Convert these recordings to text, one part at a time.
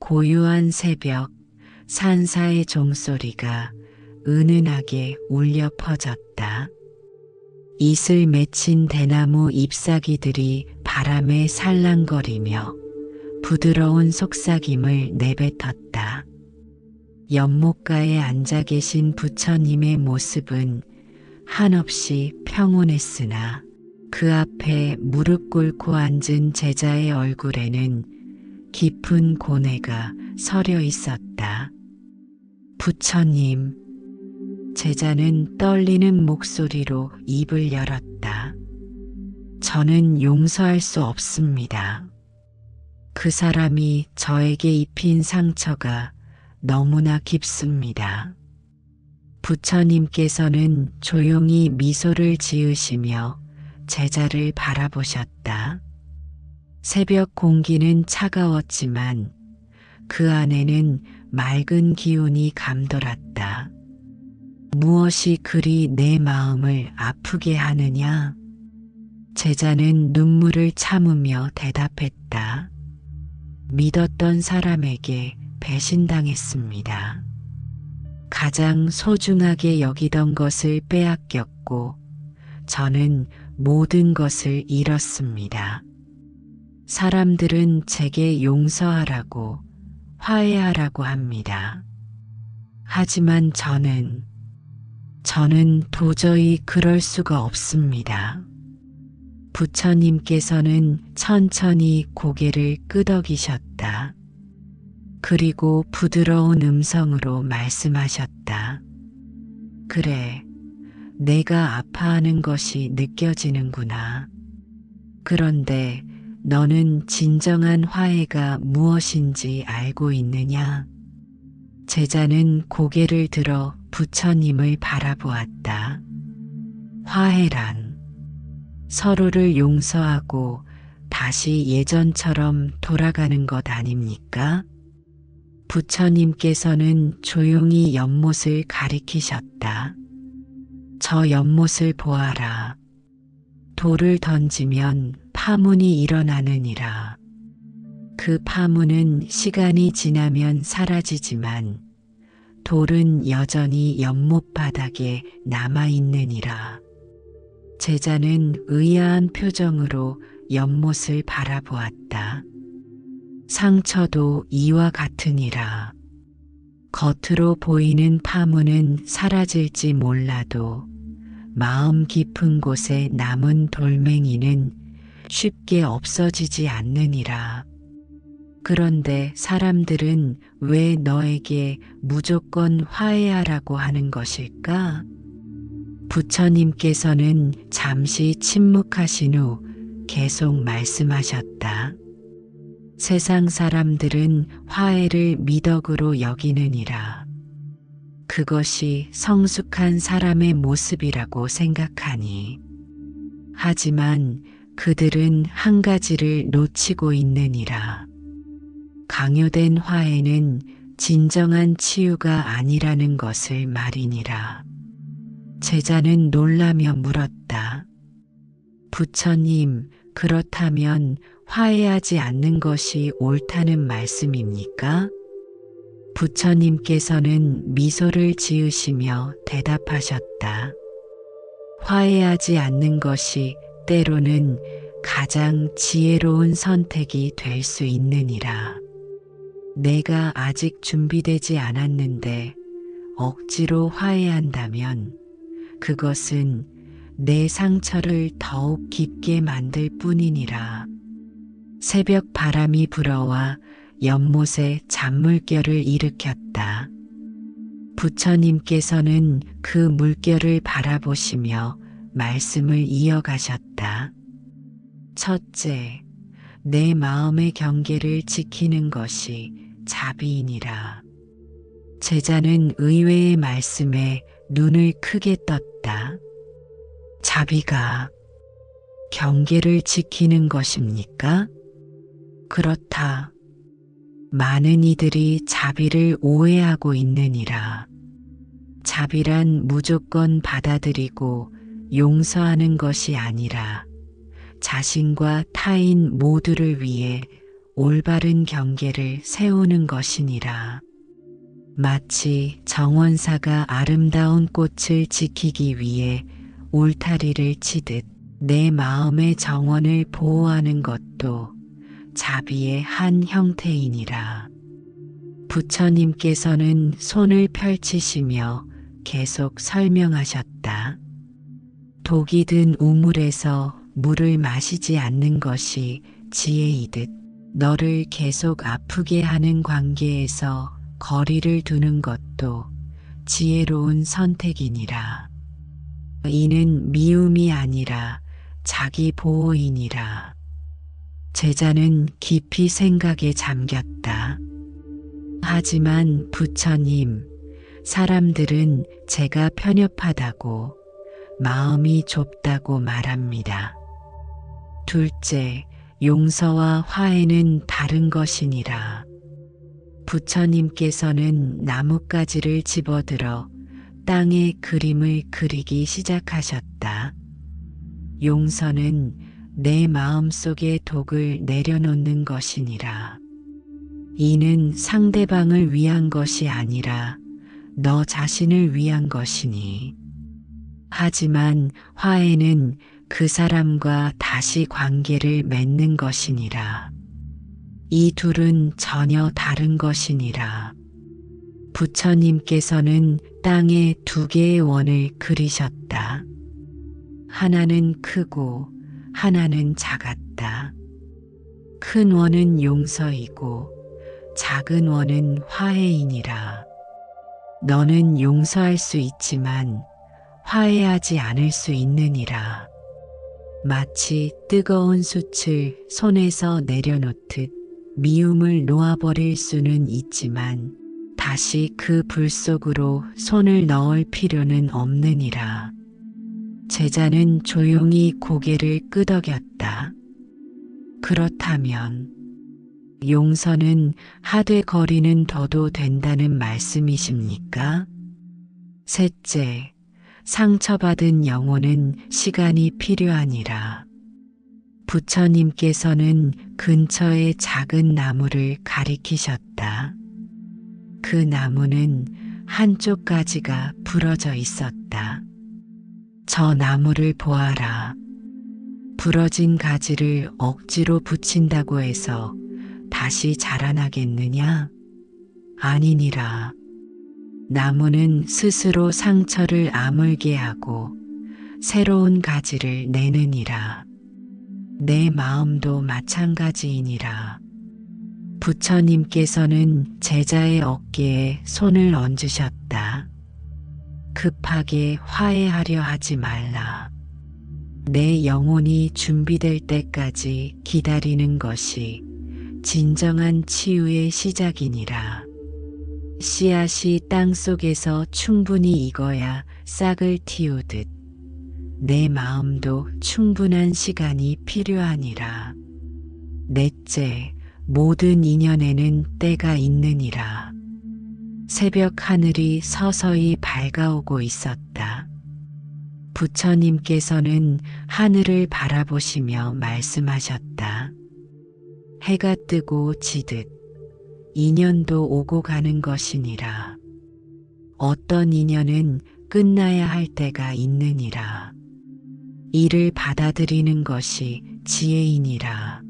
고요한 새벽, 산사의 종소리가 은은하게 울려 퍼졌다. 이슬 맺힌 대나무 잎사귀들이 바람에 살랑거리며 부드러운 속삭임을 내뱉었다. 연못가에 앉아 계신 부처님의 모습은 한없이 평온했으나 그 앞에 무릎 꿇고 앉은 제자의 얼굴에는 깊은 고뇌가 서려 있었다. 부처님, 제자는 떨리는 목소리로 입을 열었다. 저는 용서할 수 없습니다. 그 사람이 저에게 입힌 상처가 너무나 깊습니다. 부처님께서는 조용히 미소를 지으시며 제자를 바라보셨다. 새벽 공기는 차가웠지만 그 안에는 맑은 기운이 감돌았다. 무엇이 그리 내 마음을 아프게 하느냐? 제자는 눈물을 참으며 대답했다. 믿었던 사람에게 배신당했습니다. 가장 소중하게 여기던 것을 빼앗겼고 저는 모든 것을 잃었습니다. 사람들은 제게 용서하라고, 화해하라고 합니다. 하지만 저는 도저히 그럴 수가 없습니다. 부처님께서는 천천히 고개를 끄덕이셨다. 그리고 부드러운 음성으로 말씀하셨다. 그래, 내가 아파하는 것이 느껴지는구나. 그런데 너는 진정한 화해가 무엇인지 알고 있느냐? 제자는 고개를 들어 부처님을 바라보았다. 화해란 서로를 용서하고 다시 예전처럼 돌아가는 것 아닙니까? 부처님께서는 조용히 연못을 가리키셨다. 저 연못을 보아라. 돌을 던지면 파문이 일어나느니라. 그 파문은 시간이 지나면 사라지지만 돌은 여전히 연못 바닥에 남아있느니라. 제자는 의아한 표정으로 연못을 바라보았다. 상처도 이와 같으니라. 겉으로 보이는 파문은 사라질지 몰라도 마음 깊은 곳에 남은 돌멩이는 쉽게 없어지지 않느니라. 그런데 사람들은 왜 너에게 무조건 화해하라고 하는 것일까? 부처님께서는 잠시 침묵하신 후 계속 말씀하셨다. 세상 사람들은 화해를 미덕으로 여기느니라. 그것이 성숙한 사람의 모습이라고 생각하니. 하지만 그들은 한 가지를 놓치고 있느니라. 강요된 화해는 진정한 치유가 아니라는 것을 말이니라. 제자는 놀라며 물었다. 부처님, 그렇다면 화해하지 않는 것이 옳다는 말씀입니까? 부처님께서는 미소를 지으시며 대답하셨다. 화해하지 않는 것이 때로는 가장 지혜로운 선택이 될 수 있느니라. 내가 아직 준비되지 않았는데 억지로 화해한다면 그것은 내 상처를 더욱 깊게 만들 뿐이니라. 새벽 바람이 불어와 연못에 잔물결을 일으켰다. 부처님께서는 그 물결을 바라보시며 말씀을 이어가셨다. 첫째, 내 마음의 경계를 지키는 것이 자비이니라. 제자는 의외의 말씀에 눈을 크게 떴다. 자비가 경계를 지키는 것입니까? 그렇다. 많은 이들이 자비를 오해하고 있느니라. 자비란 무조건 받아들이고 용서하는 것이 아니라 자신과 타인 모두를 위해 올바른 경계를 세우는 것이니라. 마치 정원사가 아름다운 꽃을 지키기 위해 울타리를 치듯 내 마음의 정원을 보호하는 것도 자비의 한 형태이니라. 부처님께서는 손을 펼치시며 계속 설명하셨다. 독이 든 우물에서 물을 마시지 않는 것이 지혜이듯 너를 계속 아프게 하는 관계에서 거리를 두는 것도 지혜로운 선택이니라. 이는 미움이 아니라 자기 보호이니라. 제자는 깊이 생각에 잠겼다. 하지만 부처님, 사람들은 제가 편협하다고, 마음이 좁다고 말합니다. 둘째, 용서와 화해는 다른 것이니라. 부처님께서는 나뭇가지를 집어들어 땅에 그림을 그리기 시작하셨다. 용서는 내 마음속의 독을 내려놓는 것이니라. 이는 상대방을 위한 것이 아니라 너 자신을 위한 것이니. 하지만 화해는 그 사람과 다시 관계를 맺는 것이니라. 이 둘은 전혀 다른 것이니라. 부처님께서는 땅에 두 개의 원을 그리셨다. 하나는 크고 하나는 작았다. 큰 원은 용서이고 작은 원은 화해이니라. 너는 용서할 수 있지만 화해하지 않을 수 있느니라. 마치 뜨거운 숯을 손에서 내려놓듯 미움을 놓아버릴 수는 있지만 다시 그 불 속으로 손을 넣을 필요는 없느니라. 제자는 조용히 고개를 끄덕였다. 그렇다면 용서는 하되 거리는 둬도 된다는 말씀이십니까? 셋째, 상처받은 영혼은 시간이 필요하니라. 부처님께서는 근처의 작은 나무를 가리키셨다. 그 나무는 한쪽 가지가 부러져 있었다. 저 나무를 보아라. 부러진 가지를 억지로 붙인다고 해서 다시 자라나겠느냐? 아니니라. 나무는 스스로 상처를 아물게 하고 새로운 가지를 내느니라. 내 마음도 마찬가지이니라. 부처님께서는 제자의 어깨에 손을 얹으셨다. 급하게 화해하려 하지 말라. 내 영혼이 준비될 때까지 기다리는 것이 진정한 치유의 시작이니라. 씨앗이 땅 속에서 충분히 익어야 싹을 틔우듯 내 마음도 충분한 시간이 필요하니라. 넷째, 모든 인연에는 때가 있느니라. 새벽 하늘이 서서히 밝아오고 있었다. 부처님께서는 하늘을 바라보시며 말씀하셨다. 해가 뜨고 지듯 인연도 오고 가는 것이니라. 어떤 인연은 끝나야 할 때가 있느니라. 이를 받아들이는 것이 지혜이니라.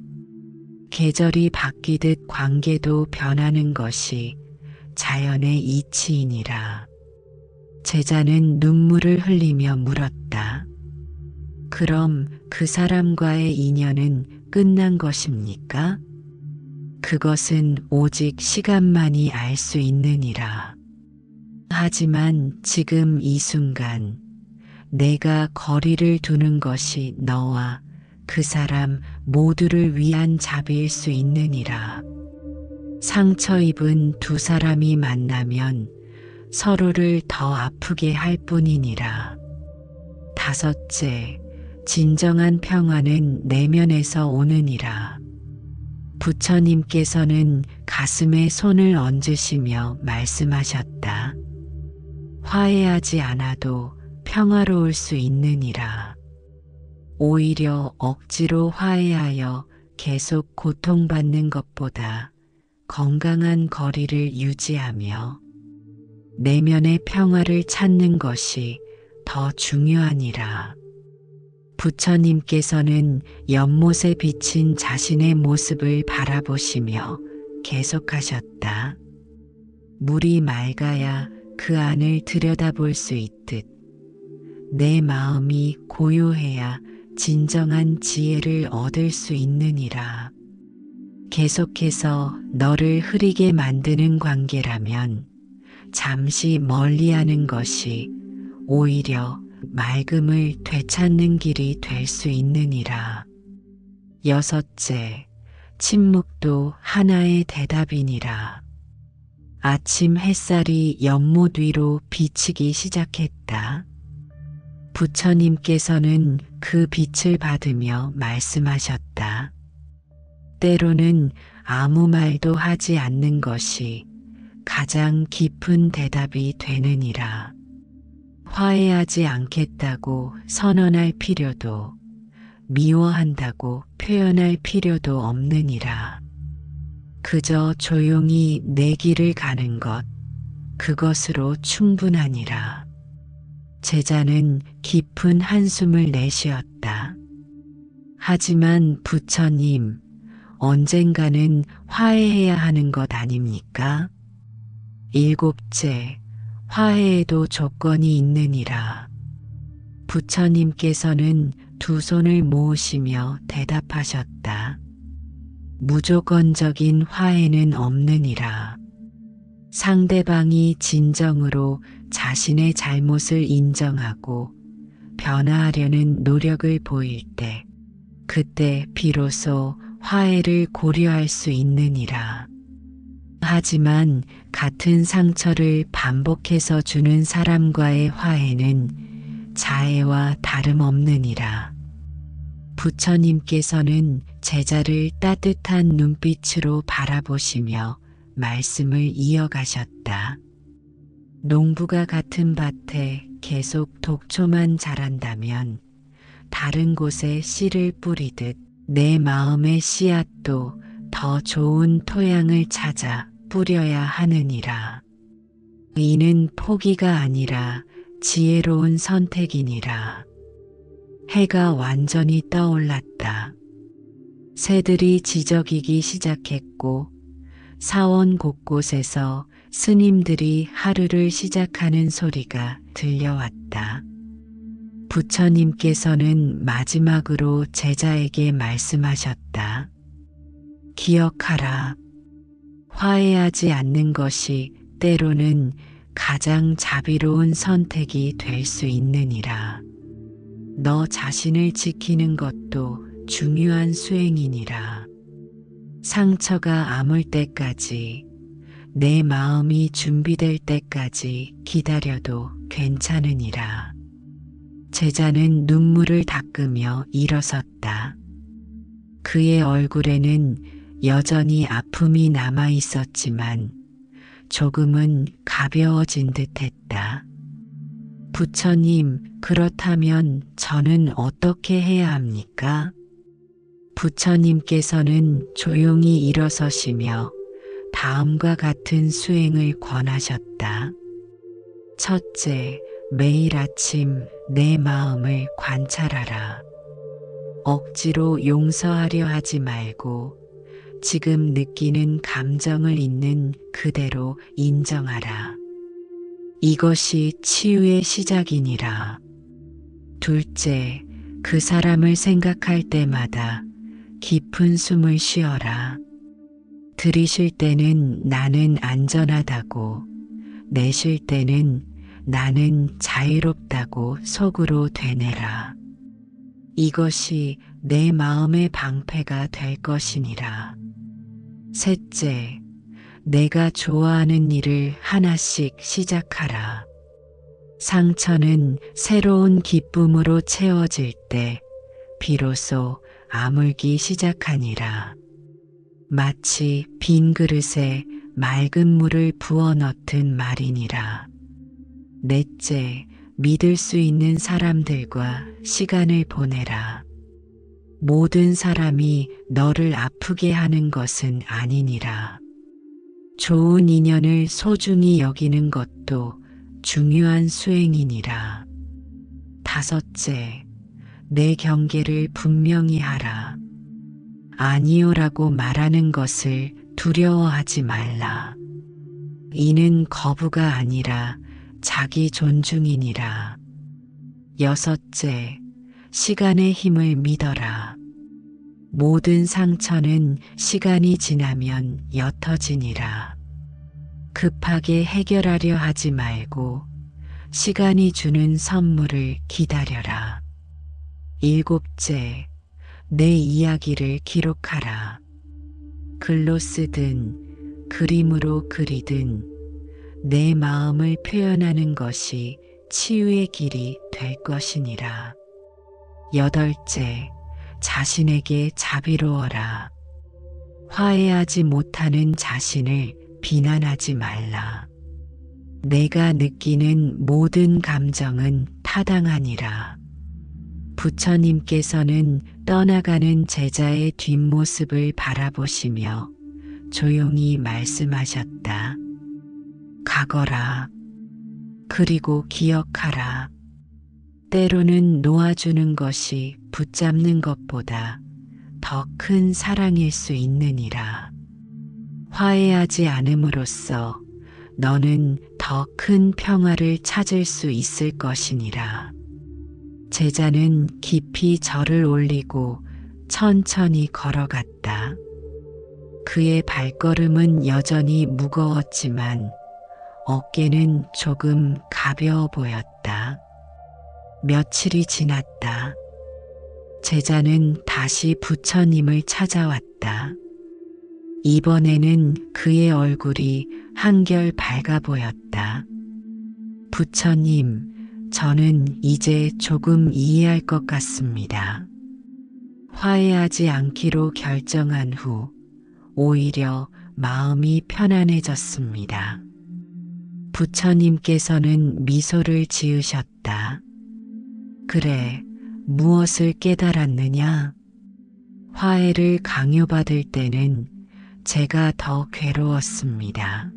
계절이 바뀌듯 관계도 변하는 것이 자연의 이치이니라. 제자는 눈물을 흘리며 물었다. 그럼 그 사람과의 인연은 끝난 것입니까? 그것은 오직 시간만이 알 수 있느니라. 하지만 지금 이 순간 내가 거리를 두는 것이 너와 그 사람 모두를 위한 자비일 수 있느니라. 상처 입은 두 사람이 만나면 서로를 더 아프게 할 뿐이니라. 다섯째, 진정한 평화는 내면에서 오느니라. 부처님께서는 가슴에 손을 얹으시며 말씀하셨다. 화해하지 않아도 평화로울 수 있느니라. 오히려 억지로 화해하여 계속 고통받는 것보다 건강한 거리를 유지하며 내면의 평화를 찾는 것이 더 중요하니라. 부처님께서는 연못에 비친 자신의 모습을 바라보시며 계속하셨다. 물이 맑아야 그 안을 들여다볼 수 있듯 내 마음이 고요해야 진정한 지혜를 얻을 수 있느니라. 계속해서 너를 흐리게 만드는 관계라면 잠시 멀리하는 것이 오히려 맑음을 되찾는 길이 될 수 있느니라. 여섯째, 침묵도 하나의 대답이니라. 아침 햇살이 연못 위로 비치기 시작했다. 부처님께서는 그 빛을 받으며 말씀하셨다. 때로는 아무 말도 하지 않는 것이 가장 깊은 대답이 되느니라. 화해하지 않겠다고 선언할 필요도 미워한다고 표현할 필요도 없느니라. 그저 조용히 내 길을 가는 것, 그것으로 충분하니라. 제자는 깊은 한숨을 내쉬었다. 하지만 부처님, 언젠가는 화해해야 하는 것 아닙니까? 일곱째, 화해에도 조건이 있느니라. 부처님께서는 두 손을 모으시며 대답하셨다. 무조건적인 화해는 없느니라. 상대방이 진정으로 자신의 잘못을 인정하고 변화하려는 노력을 보일 때, 그때 비로소 화해를 고려할 수 있느니라. 하지만 같은 상처를 반복해서 주는 사람과의 화해는 자해와 다름없느니라. 부처님께서는 제자를 따뜻한 눈빛으로 바라보시며 말씀을 이어가셨다. 농부가 같은 밭에 계속 독초만 자란다면 다른 곳에 씨를 뿌리듯 내 마음의 씨앗도 더 좋은 토양을 찾아 뿌려야 하느니라. 이는 포기가 아니라 지혜로운 선택이니라. 해가 완전히 떠올랐다. 새들이 지저귀기 시작했고 사원 곳곳에서 스님들이 하루를 시작하는 소리가 들려왔다. 부처님께서는 마지막으로 제자에게 말씀하셨다. 기억하라. 화해하지 않는 것이 때로는 가장 자비로운 선택이 될 수 있느니라. 너 자신을 지키는 것도 중요한 수행이니라. 상처가 아물 때까지, 내 마음이 준비될 때까지 기다려도 괜찮으니라. 제자는 눈물을 닦으며 일어섰다. 그의 얼굴에는 여전히 아픔이 남아 있었지만 조금은 가벼워진 듯했다. 부처님, 그렇다면 저는 어떻게 해야 합니까? 부처님께서는 조용히 일어서시며 다음과 같은 수행을 권하셨다. 첫째, 매일 아침 내 마음을 관찰하라. 억지로 용서하려 하지 말고 지금 느끼는 감정을 있는 그대로 인정하라. 이것이 치유의 시작이니라. 둘째, 그 사람을 생각할 때마다 깊은 숨을 쉬어라. 들이쉴 때는 나는 안전하다고, 내쉴 때는 나는 자유롭다고 속으로 되뇌라. 이것이 내 마음의 방패가 될 것이니라. 셋째, 내가 좋아하는 일을 하나씩 시작하라. 상처는 새로운 기쁨으로 채워질 때 비로소 아물기 시작하니라. 마치 빈 그릇에 맑은 물을 부어 넣듯 말이니라. 넷째, 믿을 수 있는 사람들과 시간을 보내라. 모든 사람이 너를 아프게 하는 것은 아니니라. 좋은 인연을 소중히 여기는 것도 중요한 수행이니라. 다섯째, 내 경계를 분명히 하라. 아니요라고 말하는 것을 두려워하지 말라. 이는 거부가 아니라 자기 존중이니라. 여섯째, 시간의 힘을 믿어라. 모든 상처는 시간이 지나면 옅어지니라. 급하게 해결하려 하지 말고 시간이 주는 선물을 기다려라. 일곱째, 내 이야기를 기록하라. 글로 쓰든 그림으로 그리든 내 마음을 표현하는 것이 치유의 길이 될 것이니라. 여덟째, 자신에게 자비로워라. 화해하지 못하는 자신을 비난하지 말라. 내가 느끼는 모든 감정은 타당하니라. 부처님께서는 떠나가는 제자의 뒷모습을 바라보시며 조용히 말씀하셨다. 가거라. 그리고 기억하라. 때로는 놓아주는 것이 붙잡는 것보다 더 큰 사랑일 수 있느니라. 화해하지 않음으로써 너는 더 큰 평화를 찾을 수 있을 것이니라. 제자는 깊이 절을 올리고 천천히 걸어갔다. 그의 발걸음은 여전히 무거웠지만 어깨는 조금 가벼워 보였다. 며칠이 지났다. 제자는 다시 부처님을 찾아왔다. 이번에는 그의 얼굴이 한결 밝아 보였다. 부처님, 저는 이제 조금 이해할 것 같습니다. 화해하지 않기로 결정한 후 오히려 마음이 편안해졌습니다. 부처님께서는 미소를 지으셨다. 그래, 무엇을 깨달았느냐? 화해를 강요받을 때는 제가 더 괴로웠습니다.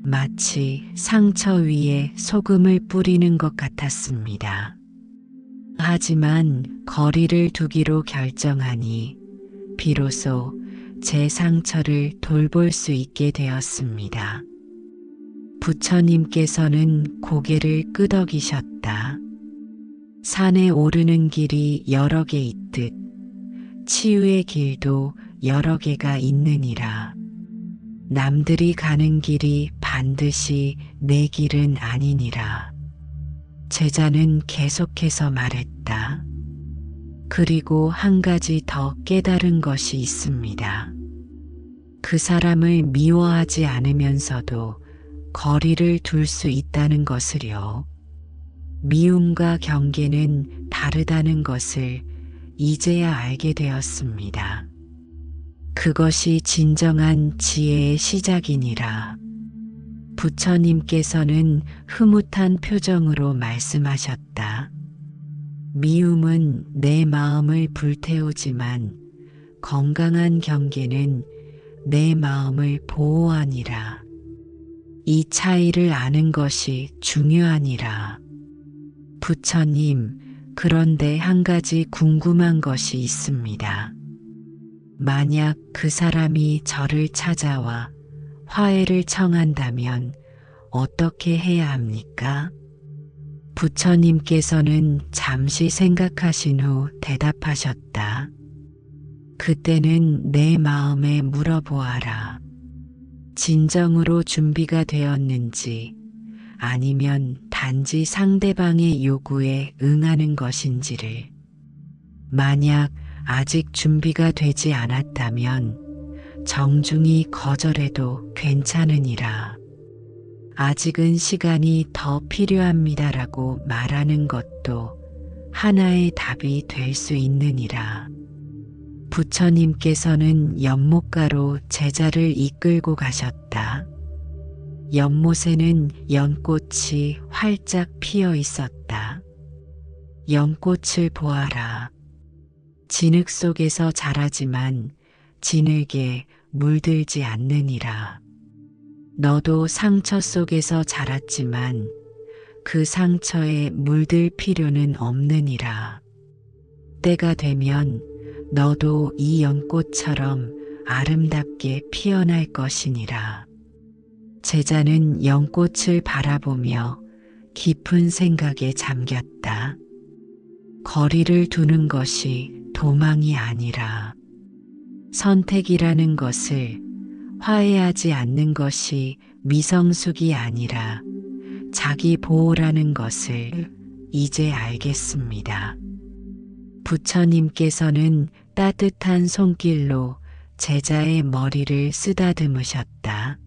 마치 상처 위에 소금을 뿌리는 것 같았습니다. 하지만 거리를 두기로 결정하니 비로소 제 상처를 돌볼 수 있게 되었습니다. 부처님께서는 고개를 끄덕이셨다. 산에 오르는 길이 여러 개 있듯 치유의 길도 여러 개가 있느니라. 남들이 가는 길이 반드시 내 길은 아니니라. 제자는 계속해서 말했다. 그리고 한 가지 더 깨달은 것이 있습니다. 그 사람을 미워하지 않으면서도 거리를 둘 수 있다는 것을요. 미움과 경계는 다르다는 것을 이제야 알게 되었습니다. 그것이 진정한 지혜의 시작이니라. 부처님께서는 흐뭇한 표정으로 말씀하셨다. 미움은 내 마음을 불태우지만 건강한 경계는 내 마음을 보호하니라. 이 차이를 아는 것이 중요하니라. 부처님, 그런데 한 가지 궁금한 것이 있습니다. 만약 그 사람이 저를 찾아와 화해를 청한다면 어떻게 해야 합니까? 부처님께서는 잠시 생각하신 후 대답하셨다. 그때는 내 마음에 물어보아라. 진정으로 준비가 되었는지 아니면 단지 상대방의 요구에 응하는 것인지를. 만약 아직 준비가 되지 않았다면 정중히 거절해도 괜찮으니라. 아직은 시간이 더 필요합니다라고 말하는 것도 하나의 답이 될 수 있느니라. 부처님께서는 연못가로 제자를 이끌고 가셨다. 연못에는 연꽃이 활짝 피어 있었다. 연꽃을 보아라. 진흙 속에서 자라지만 진흙에 물들지 않느니라. 너도 상처 속에서 자랐지만 그 상처에 물들 필요는 없느니라. 때가 되면 너도 이 연꽃처럼 아름답게 피어날 것이니라. 제자는 연꽃을 바라보며 깊은 생각에 잠겼다. 거리를 두는 것이 도망이 아니라 선택이라는 것을, 화해하지 않는 것이 미성숙이 아니라 자기 보호라는 것을 이제 알겠습니다. 부처님께서는 따뜻한 손길로 제자의 머리를 쓰다듬으셨다.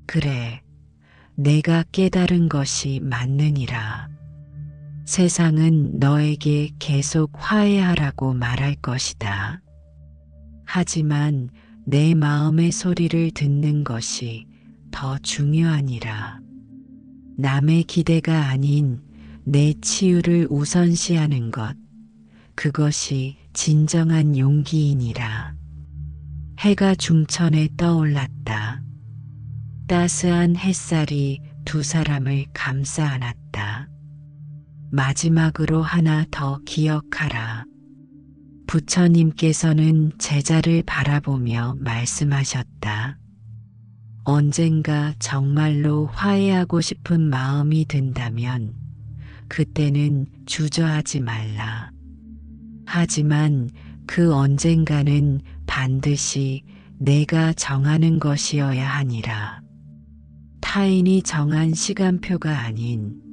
그래, 내가 깨달은 것이 맞느니라. 세상은 너에게 계속 화해하라고 말할 것이다. 하지만 내 마음의 소리를 듣는 것이 더 중요하니라. 남의 기대가 아닌 내 치유를 우선시하는 것, 그것이 진정한 용기이니라. 해가 중천에 떠올랐다. 따스한 햇살이 두 사람을 감싸 안았다. 마지막으로 하나 더 기억하라. 부처님께서는 제자를 바라보며 말씀하셨다. 언젠가 정말로 화해하고 싶은 마음이 든다면 그때는 주저하지 말라. 하지만 그 언젠가는 반드시 내가 정하는 것이어야 하니라. 타인이 정한 시간표가 아닌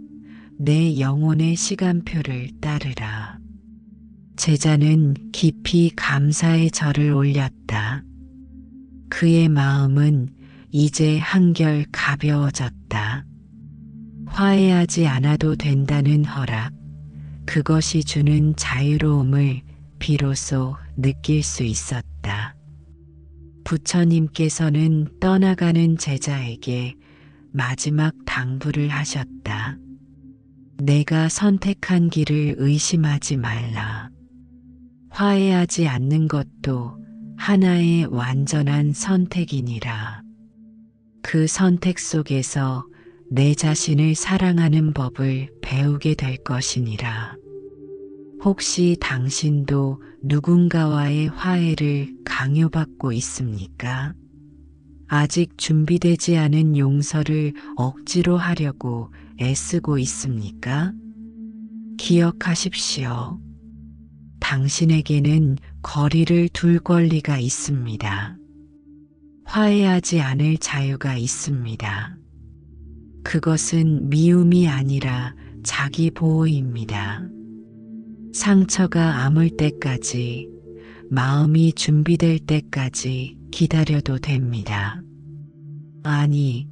내 영혼의 시간표를 따르라. 제자는 깊이 감사의 절을 올렸다. 그의 마음은 이제 한결 가벼워졌다. 화해하지 않아도 된다는 허락, 그것이 주는 자유로움을 비로소 느낄 수 있었다. 부처님께서는 떠나가는 제자에게 마지막 당부를 하셨다. 내가 선택한 길을 의심하지 말라. 화해하지 않는 것도 하나의 완전한 선택이니라. 그 선택 속에서 내 자신을 사랑하는 법을 배우게 될 것이니라. 혹시 당신도 누군가와의 화해를 강요받고 있습니까? 아직 준비되지 않은 용서를 억지로 하려고 애쓰고 있습니까? 기억하십시오. 당신에게는 거리를 둘 권리가 있습니다. 화해하지 않을 자유가 있습니다. 그것은 미움이 아니라 자기 보호입니다. 상처가 아물 때까지, 마음이 준비될 때까지 기다려도 됩니다. 아니,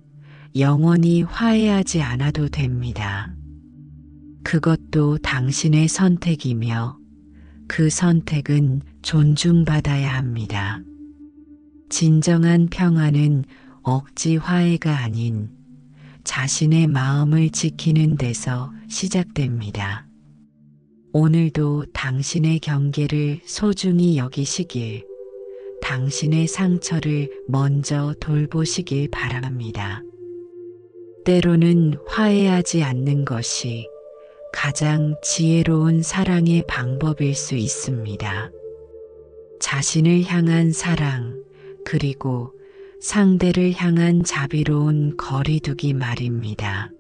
영원히 화해하지 않아도 됩니다. 그것도 당신의 선택이며 그 선택은 존중받아야 합니다. 진정한 평화는 억지 화해가 아닌 자신의 마음을 지키는 데서 시작됩니다. 오늘도 당신의 경계를 소중히 여기시길, 당신의 상처를 먼저 돌보시길 바랍니다. 때로는 화해하지 않는 것이 가장 지혜로운 사랑의 방법일 수 있습니다. 자신을 향한 사랑, 그리고 상대를 향한 자비로운 거리두기 말입니다.